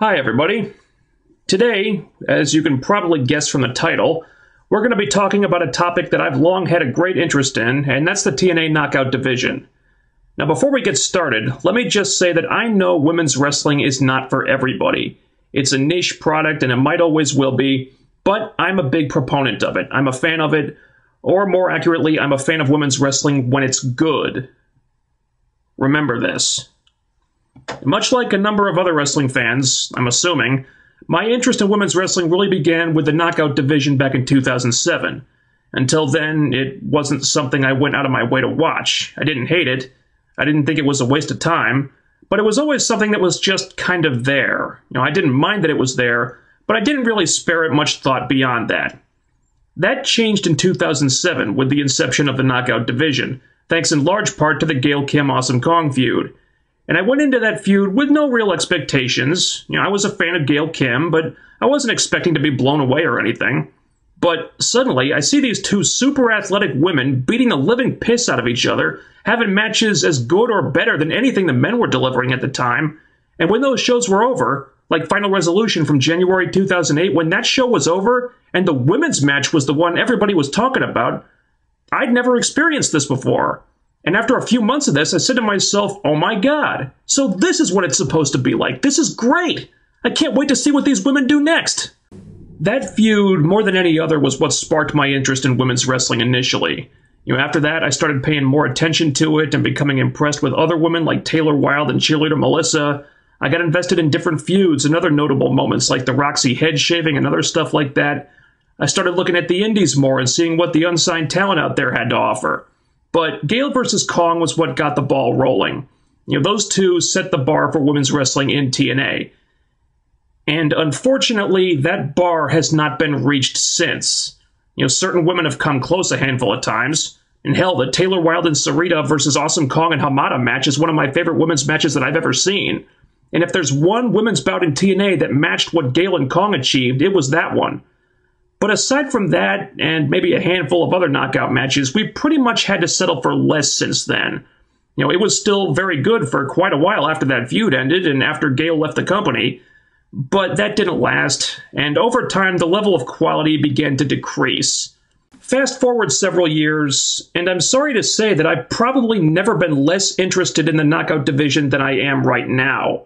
Hi everybody. Today, as you can probably guess from the title, we're going to be talking about a topic that I've long had a great interest in, and that's the TNA Knockout division. Now before we get started, let me just say that I know women's wrestling is not for everybody. It's a niche product and it might always will be, but I'm a big proponent of it. I'm a fan of it, or more accurately, I'm a fan of women's wrestling when it's good. Remember this. Much like a number of other wrestling fans, I'm assuming, my interest in women's wrestling really began with the Knockout division back in 2007. Until then, it wasn't something I went out of my way to watch. I didn't hate it. I didn't think it was a waste of time. But it was always something that was just kind of there. I didn't mind that it was there, but I didn't really spare it much thought beyond that. That changed in 2007 with the inception of the Knockout division, thanks in large part to the Gail Kim Awesome Kong feud. And I went into that feud with no real expectations. I was a fan of Gail Kim, but I wasn't expecting to be blown away or anything. But suddenly, I see these two super athletic women beating the living piss out of each other, having matches as good or better than anything the men were delivering at the time. And when those shows were over, like Final Resolution from January 2008, when that show was over, and the women's match was the one everybody was talking about, I'd never experienced this before. And after a few months of this, I said to myself, oh my god, so this is what it's supposed to be like. This is great. I can't wait to see what these women do next. That feud, more than any other, was what sparked my interest in women's wrestling initially. After that, I started paying more attention to it and becoming impressed with other women like Taylor Wilde and cheerleader Melissa. I got invested in different feuds and other notable moments like the Roxy head shaving and other stuff like that. I started looking at the indies more and seeing what the unsigned talent out there had to offer. But Gail vs. Kong was what got the ball rolling. Those two set the bar for women's wrestling in TNA. And unfortunately, that bar has not been reached since. Certain women have come close a handful of times. And hell, the Taylor Wilde and Sarita versus Awesome Kong and Hamada match is one of my favorite women's matches that I've ever seen. And if there's one women's bout in TNA that matched what Gail and Kong achieved, it was that one. But aside from that, and maybe a handful of other knockout matches, we pretty much had to settle for less since then. It was still very good for quite a while after that feud ended and after Gail left the company. But that didn't last, and over time the level of quality began to decrease. Fast forward several years, and I'm sorry to say that I've probably never been less interested in the Knockout division than I am right now.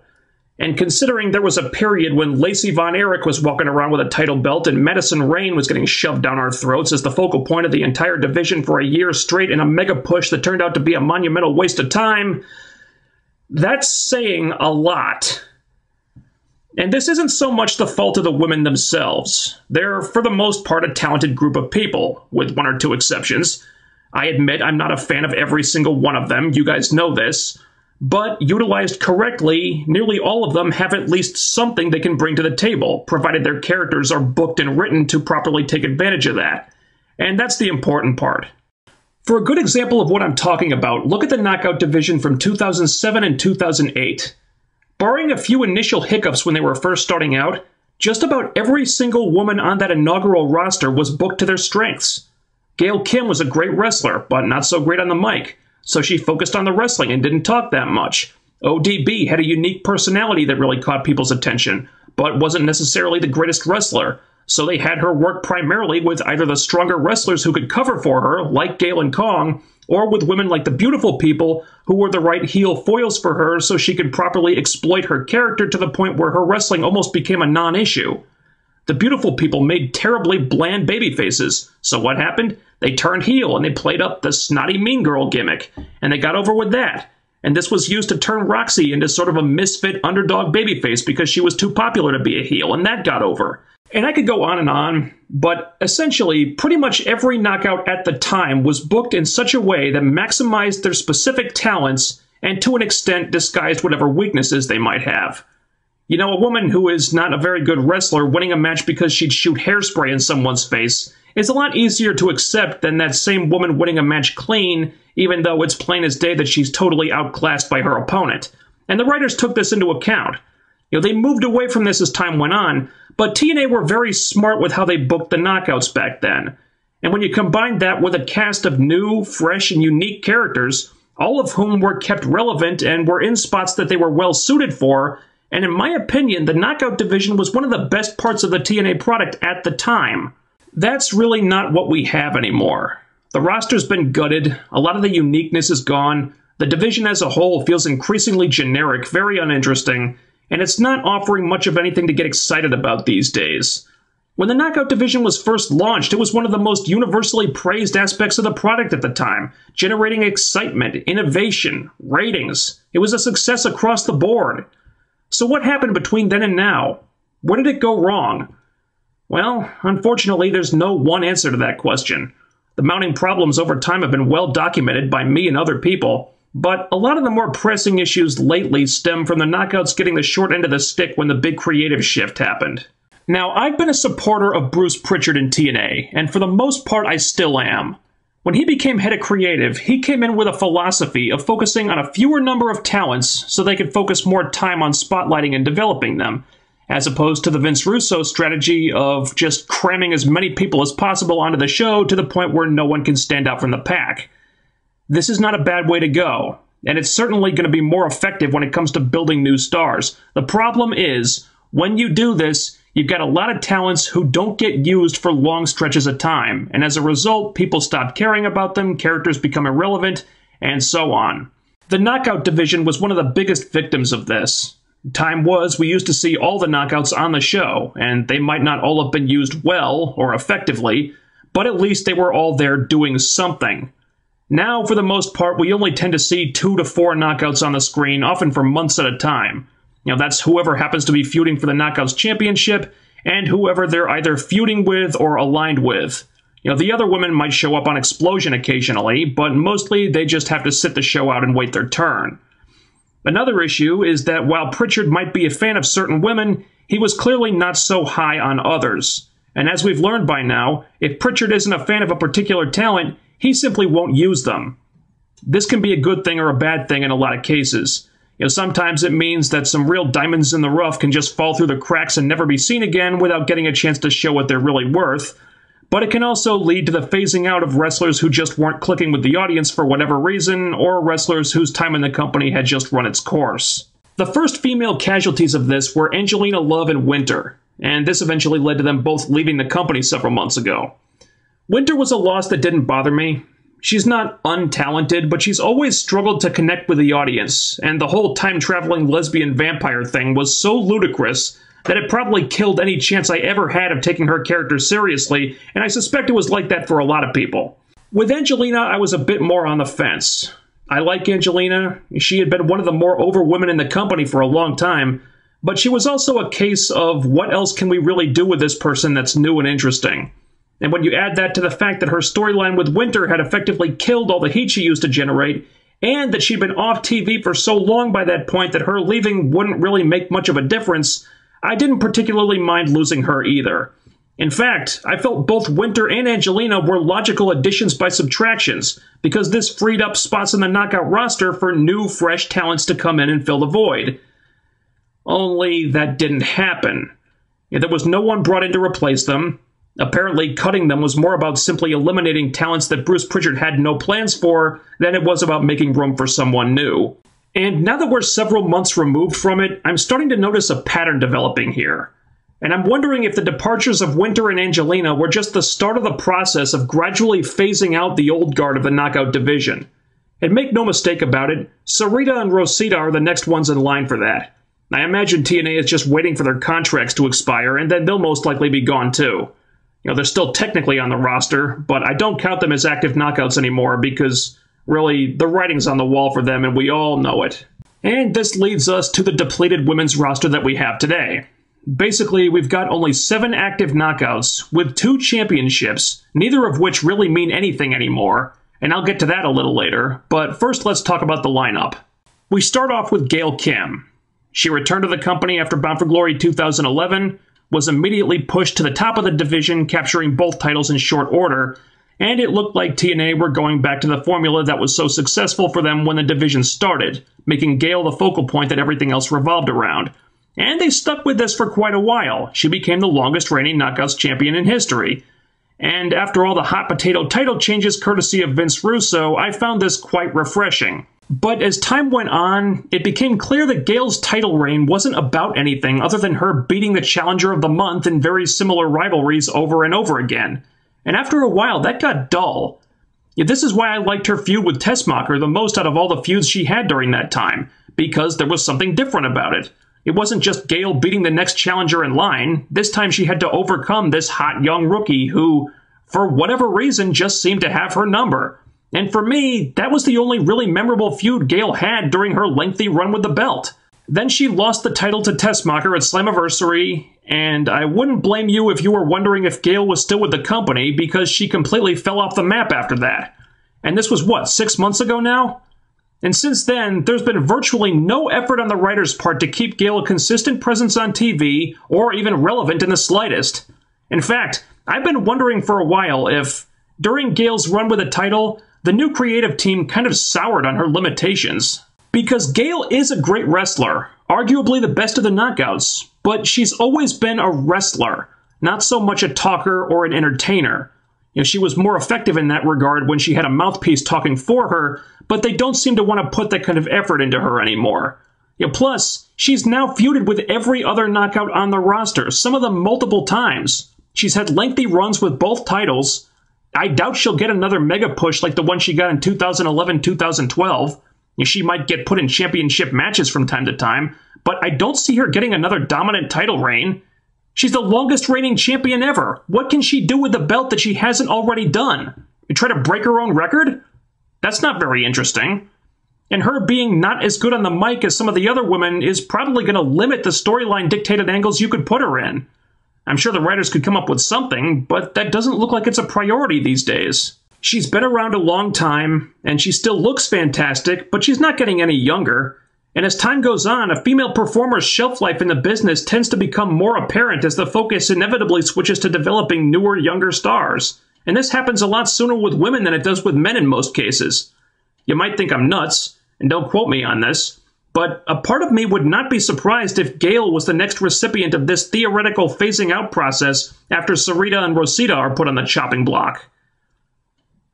And considering there was a period when Lacey Von Erich was walking around with a title belt and Madison Rayne was getting shoved down our throats as the focal point of the entire division for a year straight in a mega push that turned out to be a monumental waste of time, that's saying a lot. And this isn't so much the fault of the women themselves. They're, for the most part, a talented group of people, with one or two exceptions. I admit I'm not a fan of every single one of them, you guys know this. But utilized correctly, nearly all of them have at least something they can bring to the table, provided their characters are booked and written to properly take advantage of that. And that's the important part. For a good example of what I'm talking about, look at the Knockout division from 2007 and 2008. Barring a few initial hiccups when they were first starting out, just about every single woman on that inaugural roster was booked to their strengths. Gail Kim was a great wrestler, but not so great on the mic, so she focused on the wrestling and didn't talk that much. ODB had a unique personality that really caught people's attention, but wasn't necessarily the greatest wrestler, so they had her work primarily with either the stronger wrestlers who could cover for her, like Gail and Kong, or with women like the Beautiful People, who were the right heel foils for her so she could properly exploit her character to the point where her wrestling almost became a non-issue. The Beautiful People made terribly bland baby faces, so what happened? They turned heel and they played up the snotty mean girl gimmick, and they got over with that. And this was used to turn Roxy into sort of a misfit underdog babyface because she was too popular to be a heel, and that got over. And I could go on, but essentially, pretty much every knockout at the time was booked in such a way that maximized their specific talents and to an extent disguised whatever weaknesses they might have. A woman who is not a very good wrestler winning a match because she'd shoot hairspray in someone's face is a lot easier to accept than that same woman winning a match clean, even though it's plain as day that she's totally outclassed by her opponent. And the writers took this into account. They moved away from this as time went on, but TNA were very smart with how they booked the knockouts back then. And when you combine that with a cast of new, fresh, and unique characters, all of whom were kept relevant and were in spots that they were well suited for, And in my opinion, the Knockout division was one of the best parts of the TNA product at the time. That's really not what we have anymore. The roster's been gutted, a lot of the uniqueness is gone, the division as a whole feels increasingly generic, very uninteresting, and it's not offering much of anything to get excited about these days. When the Knockout division was first launched, it was one of the most universally praised aspects of the product at the time, generating excitement, innovation, ratings. It was a success across the board. So what happened between then and now? Where did it go wrong? Well, unfortunately, there's no one answer to that question. The mounting problems over time have been well documented by me and other people, but a lot of the more pressing issues lately stem from the Knockouts getting the short end of the stick when the big creative shift happened. Now, I've been a supporter of Bruce Pritchard in TNA, and for the most part I still am. When he became head of creative, he came in with a philosophy of focusing on a fewer number of talents so they could focus more time on spotlighting and developing them, as opposed to the Vince Russo strategy of just cramming as many people as possible onto the show to the point where no one can stand out from the pack. This is not a bad way to go, and it's certainly going to be more effective when it comes to building new stars. The problem is, when you do this, you've got a lot of talents who don't get used for long stretches of time, and as a result, people stop caring about them, characters become irrelevant, and so on. The Knockout division was one of the biggest victims of this. Time was, we used to see all the Knockouts on the show, and they might not all have been used well or effectively, but at least they were all there doing something. Now, for the most part, we only tend to see 2 to 4 Knockouts on the screen, often for months at a time. That's whoever happens to be feuding for the Knockouts Championship, and whoever they're either feuding with or aligned with. The other women might show up on Explosion occasionally, but mostly they just have to sit the show out and wait their turn. Another issue is that while Pritchard might be a fan of certain women, he was clearly not so high on others. And as we've learned by now, if Pritchard isn't a fan of a particular talent, he simply won't use them. This can be a good thing or a bad thing in a lot of cases. Sometimes it means that some real diamonds in the rough can just fall through the cracks and never be seen again without getting a chance to show what they're really worth. But it can also lead to the phasing out of wrestlers who just weren't clicking with the audience for whatever reason, or wrestlers whose time in the company had just run its course. The first female casualties of this were Angelina Love and Winter, and this eventually led to them both leaving the company several months ago. Winter was a loss that didn't bother me. She's not untalented, but she's always struggled to connect with the audience, and the whole time-traveling lesbian vampire thing was so ludicrous that it probably killed any chance I ever had of taking her character seriously, and I suspect it was like that for a lot of people. With Angelina, I was a bit more on the fence. I like Angelina. She had been one of the more over women in the company for a long time, but she was also a case of what else can we really do with this person that's new and interesting. And when you add that to the fact that her storyline with Winter had effectively killed all the heat she used to generate, and that she'd been off TV for so long by that point that her leaving wouldn't really make much of a difference, I didn't particularly mind losing her either. In fact, I felt both Winter and Angelina were logical additions by subtractions, because this freed up spots in the Knockout roster for new, fresh talents to come in and fill the void. Only that didn't happen. There was no one brought in to replace them. Apparently, cutting them was more about simply eliminating talents that Bruce Pritchard had no plans for than it was about making room for someone new. And now that we're several months removed from it, I'm starting to notice a pattern developing here. And I'm wondering if the departures of Winter and Angelina were just the start of the process of gradually phasing out the old guard of the Knockout division. And make no mistake about it, Sarita and Rosita are the next ones in line for that. I imagine TNA is just waiting for their contracts to expire, and then they'll most likely be gone too. They're still technically on the roster, but I don't count them as active Knockouts anymore because, really, the writing's on the wall for them and we all know it. And this leads us to the depleted women's roster that we have today. Basically, we've got only 7 active Knockouts with 2 championships, neither of which really mean anything anymore, and I'll get to that a little later, but first let's talk about the lineup. We start off with Gail Kim. She returned to the company after Bound for Glory 2011, was immediately pushed to the top of the division, capturing both titles in short order, and it looked like TNA were going back to the formula that was so successful for them when the division started, making Gail the focal point that everything else revolved around. And they stuck with this for quite a while. She became the longest reigning Knockouts champion in history. And after all the hot potato title changes courtesy of Vince Russo, I found this quite refreshing. But as time went on, it became clear that Gail's title reign wasn't about anything other than her beating the challenger of the month in very similar rivalries over and over again. And after a while, that got dull. Yeah, this is why I liked her feud with Tessmacher the most out of all the feuds she had during that time, because there was something different about it. It wasn't just Gail beating the next challenger in line. This time she had to overcome this hot young rookie who, for whatever reason, just seemed to have her number. And for me, that was the only really memorable feud Gail had during her lengthy run with the belt. Then she lost the title to Tessmacher at Slammiversary, and I wouldn't blame you if you were wondering if Gail was still with the company, because she completely fell off the map after that. And this was, what, 6 months ago now? And since then, there's been virtually no effort on the writers' part to keep Gail a consistent presence on TV, or even relevant in the slightest. In fact, I've been wondering for a while if, during Gail's run with the title, the new creative team kind of soured on her limitations. Because Gail is a great wrestler, arguably the best of the knockouts, but she's always been a wrestler, not so much a talker or an entertainer. She was more effective in that regard when she had a mouthpiece talking for her, but they don't seem to want to put that kind of effort into her anymore. Plus, she's now feuded with every other knockout on the roster, some of them multiple times. She's had lengthy runs with both titles. I doubt she'll get another mega push like the one she got in 2011-2012. She might get put in championship matches from time to time, but I don't see her getting another dominant title reign. She's the longest reigning champion ever. What can she do with the belt that she hasn't already done? Try to break her own record? That's not very interesting. And her being not as good on the mic as some of the other women is probably going to limit the storyline dictated angles you could put her in. I'm sure the writers could come up with something, but that doesn't look like it's a priority these days. She's been around a long time, and she still looks fantastic, but she's not getting any younger. And as time goes on, a female performer's shelf life in the business tends to become more apparent as the focus inevitably switches to developing newer, younger stars. And this happens a lot sooner with women than it does with men in most cases. You might think I'm nuts, and don't quote me on this, but a part of me would not be surprised if Gail was the next recipient of this theoretical phasing out process after Sarita and Rosita are put on the chopping block.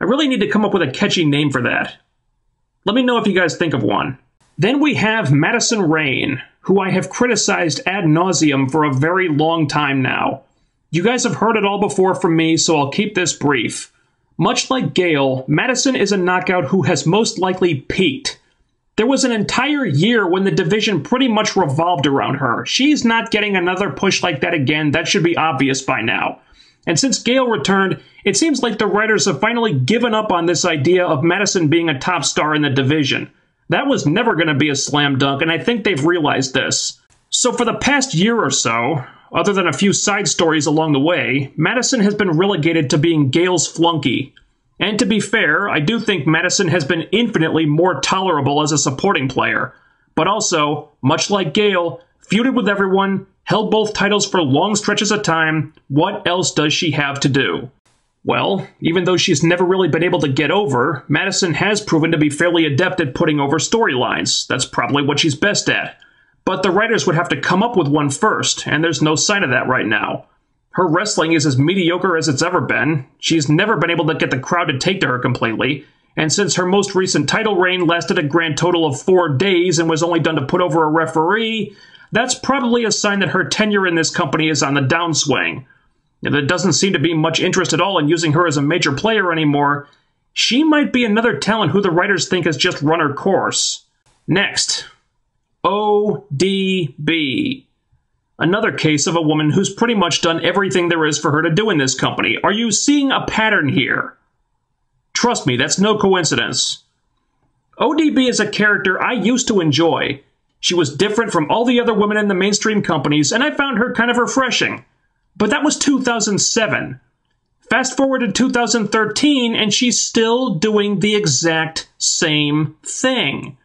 I really need to come up with a catchy name for that. Let me know if you guys think of one. Then we have Madison Rayne, who I have criticized ad nauseum for a very long time now. You guys have heard it all before from me, so I'll keep this brief. Much like Gail, Madison is a knockout who has most likely peaked. There was an entire year when the division pretty much revolved around her. She's not getting another push like that again. That should be obvious by now. And since Gail returned, it seems like the writers have finally given up on this idea of Madison being a top star in the division. That was never going to be a slam dunk, and I think they've realized this. So for the past year or so, other than a few side stories along the way, Madison has been relegated to being Gail's flunky. And to be fair, I do think Madison has been infinitely more tolerable as a supporting player. But also, much like Gail, feuded with everyone, held both titles for long stretches of time, what else does she have to do? Well, even though she's never really been able to get over, Madison has proven to be fairly adept at putting over storylines. That's probably what she's best at. But the writers would have to come up with one first, and there's no sign of that right now. Her wrestling is as mediocre as it's ever been. She's never been able to get the crowd to take to her completely. And since her most recent title reign lasted a grand total of 4 days and was only done to put over a referee, that's probably a sign that her tenure in this company is on the downswing. If there doesn't seem to be much interest at all in using her as a major player anymore, she might be another talent who the writers think has just run her course. Next, ODB. Another case of a woman who's pretty much done everything there is for her to do in this company. Are you seeing a pattern here? Trust me, that's no coincidence. ODB is a character I used to enjoy. She was different from all the other women in the mainstream companies, and I found her kind of refreshing. But that was 2007. Fast forward to 2013, and she's still doing the exact same thing.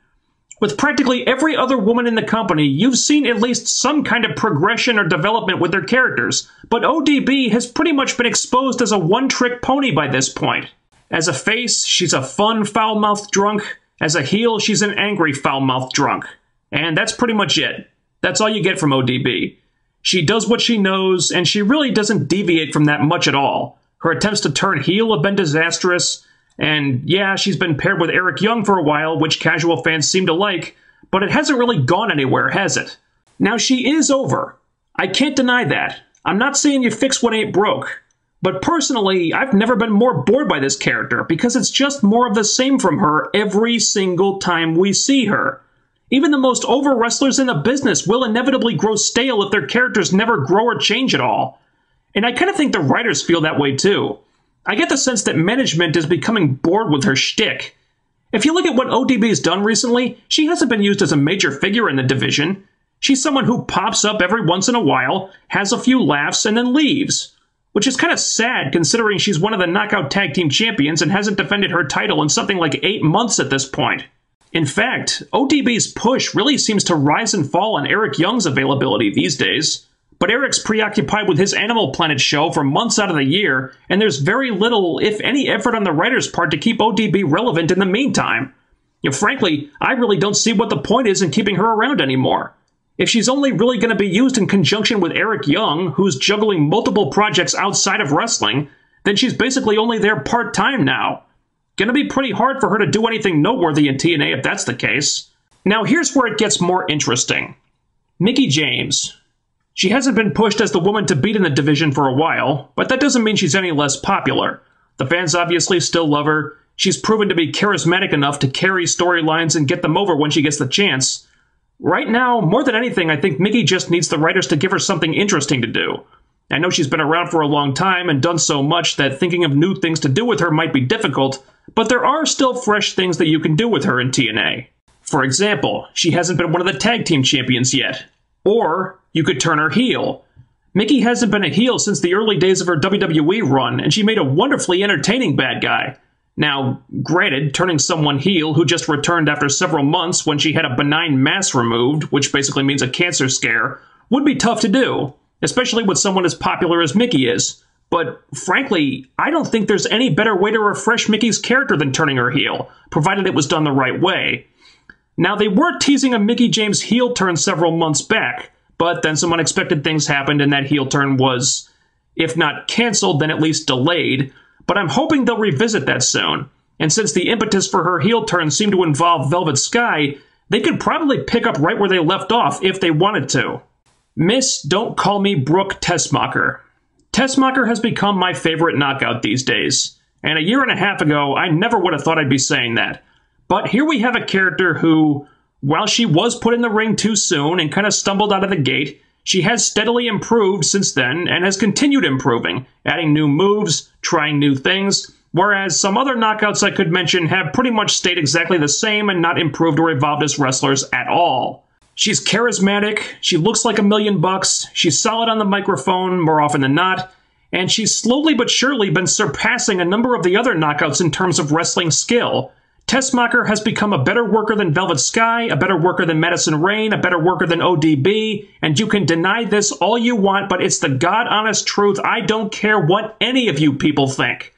With practically every other woman in the company, you've seen at least some kind of progression or development with their characters, but ODB has pretty much been exposed as a one-trick pony by this point. As a face, she's a fun, foul-mouthed drunk. As a heel, she's an angry, foul-mouthed drunk. And that's pretty much it. That's all you get from ODB. She does what she knows, and she really doesn't deviate from that much at all. Her attempts to turn heel have been disastrous. And yeah, she's been paired with Eric Young for a while, which casual fans seem to like, but it hasn't really gone anywhere, has it? Now, she is over. I can't deny that. I'm not saying you fix what ain't broke. But personally, I've never been more bored by this character because it's just more of the same from her every single time we see her. Even the most over wrestlers in the business will inevitably grow stale if their characters never grow or change at all. And I kind of think the writers feel that way too. I get the sense that management is becoming bored with her shtick. If you look at what ODB's done recently, she hasn't been used as a major figure in the division. She's someone who pops up every once in a while, has a few laughs, and then leaves. Which is kind of sad considering she's one of the Knockout Tag Team Champions and hasn't defended her title in something like 8 months at this point. In fact, ODB's push really seems to rise and fall on Eric Young's availability these days. But Eric's preoccupied with his Animal Planet show for months out of the year, and there's very little, if any, effort on the writer's part to keep ODB relevant in the meantime. Frankly, I really don't see what the point is in keeping her around anymore. If she's only really going to be used in conjunction with Eric Young, who's juggling multiple projects outside of wrestling, then she's basically only there part-time now. Gonna be pretty hard for her to do anything noteworthy in TNA if that's the case. Now here's where it gets more interesting. Mickie James. She hasn't been pushed as the woman to beat in the division for a while, but that doesn't mean she's any less popular. The fans obviously still love her. She's proven to be charismatic enough to carry storylines and get them over when she gets the chance. Right now, more than anything, I think Mickie just needs the writers to give her something interesting to do. I know she's been around for a long time and done so much that thinking of new things to do with her might be difficult, but there are still fresh things that you can do with her in TNA. For example, she hasn't been one of the tag team champions yet. Or you could turn her heel. Mickie hasn't been a heel since the early days of her WWE run, and she made a wonderfully entertaining bad guy. Now, granted, turning someone heel who just returned after several months when she had a benign mass removed, which basically means a cancer scare, would be tough to do, especially with someone as popular as Mickie is. But frankly, I don't think there's any better way to refresh Mickie's character than turning her heel, provided it was done the right way. Now, they were teasing a Mickie James heel turn several months back, but then some unexpected things happened and that heel turn was, if not canceled, then at least delayed. But I'm hoping they'll revisit that soon. And since the impetus for her heel turn seemed to involve Velvet Sky, they could probably pick up right where they left off if they wanted to. Miss Don't Call Me Brooke Tessmacher. Tessmacher has become my favorite knockout these days. And a year and a half ago, I never would have thought I'd be saying that. But here we have a character who, while she was put in the ring too soon and kind of stumbled out of the gate, she has steadily improved since then and has continued improving, adding new moves, trying new things, whereas some other knockouts I could mention have pretty much stayed exactly the same and not improved or evolved as wrestlers at all. She's charismatic, she looks like $1 million, she's solid on the microphone more often than not, and she's slowly but surely been surpassing a number of the other knockouts in terms of wrestling skill. Tessmacher has become a better worker than Velvet Sky, a better worker than Madison Rayne, a better worker than ODB, and you can deny this all you want, but it's the God-honest truth. I don't care what any of you people think.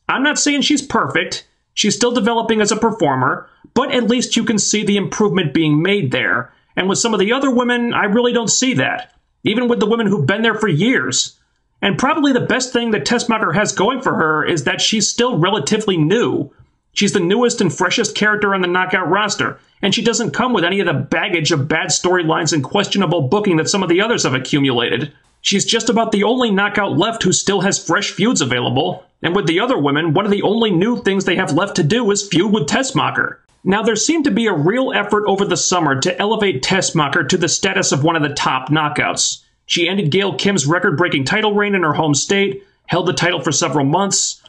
I'm not saying she's perfect. She's still developing as a performer, but at least you can see the improvement being made there. And with some of the other women, I really don't see that, even with the women who've been there for years. And probably the best thing that Tessmacher has going for her is that she's still relatively new. She's the newest and freshest character on the Knockout roster, and she doesn't come with any of the baggage of bad storylines and questionable booking that some of the others have accumulated. She's just about the only Knockout left who still has fresh feuds available, and with the other women, one of the only new things they have left to do is feud with Tessmacher. Now, there seemed to be a real effort over the summer to elevate Tessmacher to the status of one of the top knockouts. She ended Gail Kim's record-breaking title reign in her home state, held the title for several months.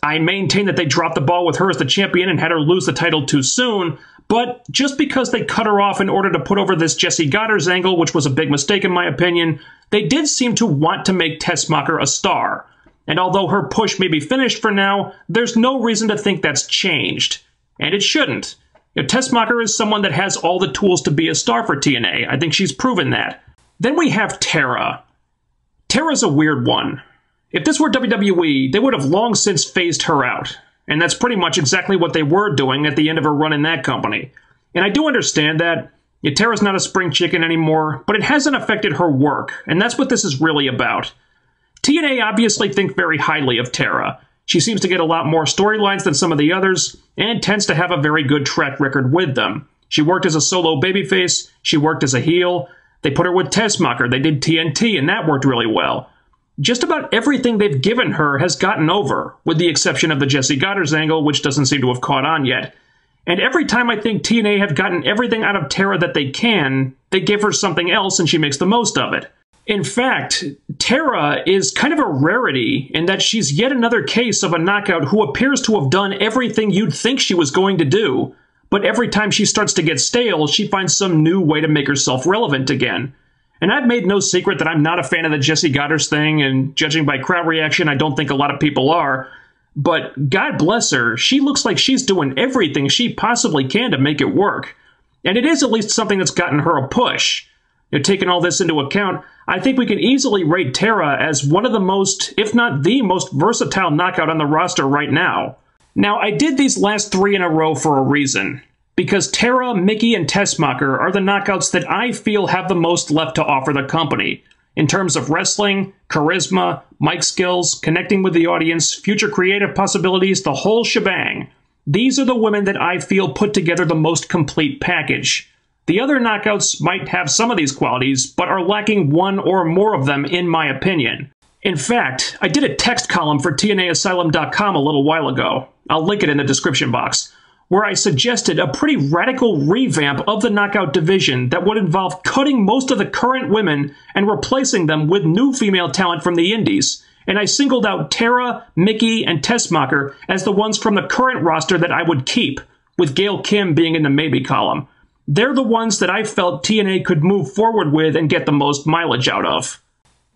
I maintain that they dropped the ball with her as the champion and had her lose the title too soon, but just because they cut her off in order to put over this Jessie Goddard's angle, which was a big mistake in my opinion, they did seem to want to make Tessmacher a star. And although her push may be finished for now, there's no reason to think that's changed. And it shouldn't. Tessmacher is someone that has all the tools to be a star for TNA. I think she's proven that. Then we have Tara. Tara's a weird one. If this were WWE, they would have long since phased her out. And that's pretty much exactly what they were doing at the end of her run in that company. And I do understand that. Tara's not a spring chicken anymore, but it hasn't affected her work, and that's what this is really about. TNA obviously think very highly of Tara. She seems to get a lot more storylines than some of the others, and tends to have a very good track record with them. She worked as a solo babyface, she worked as a heel, they put her with Tessmacher, they did TNT, and that worked really well. Just about everything they've given her has gotten over, with the exception of the Jessie Godderz angle, which doesn't seem to have caught on yet. And every time I think TNA have gotten everything out of Tara that they can, they give her something else and she makes the most of it. In fact, Tara is kind of a rarity in that she's yet another case of a knockout who appears to have done everything you'd think she was going to do, but every time she starts to get stale, she finds some new way to make herself relevant again. And I've made no secret that I'm not a fan of the Jessie Godderz thing, and judging by crowd reaction, I don't think a lot of people are. But God bless her, she looks like she's doing everything she possibly can to make it work. And it is at least something that's gotten her a push. Taking all this into account, I think we can easily rate Tara as one of the most, if not the most versatile knockout on the roster right now. Now, I did these last 3 in a row for a reason. Because Tara, Mickie, and Tessmacher are the knockouts that I feel have the most left to offer the company. In terms of wrestling, charisma, mic skills, connecting with the audience, future creative possibilities, the whole shebang. These are the women that I feel put together the most complete package. The other knockouts might have some of these qualities, but are lacking one or more of them in my opinion. In fact, I did a text column for TNAasylum.com a little while ago. I'll link it in the description box, where I suggested a pretty radical revamp of the knockout division that would involve cutting most of the current women and replacing them with new female talent from the indies. And I singled out Tara, Mickie, and Tessmacher as the ones from the current roster that I would keep, with Gail Kim being in the maybe column. They're the ones that I felt TNA could move forward with and get the most mileage out of.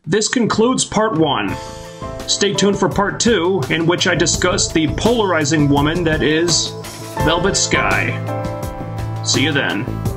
This concludes part 1. Stay tuned for part 2, in which I discuss the polarizing woman that is Velvet Sky. See you then.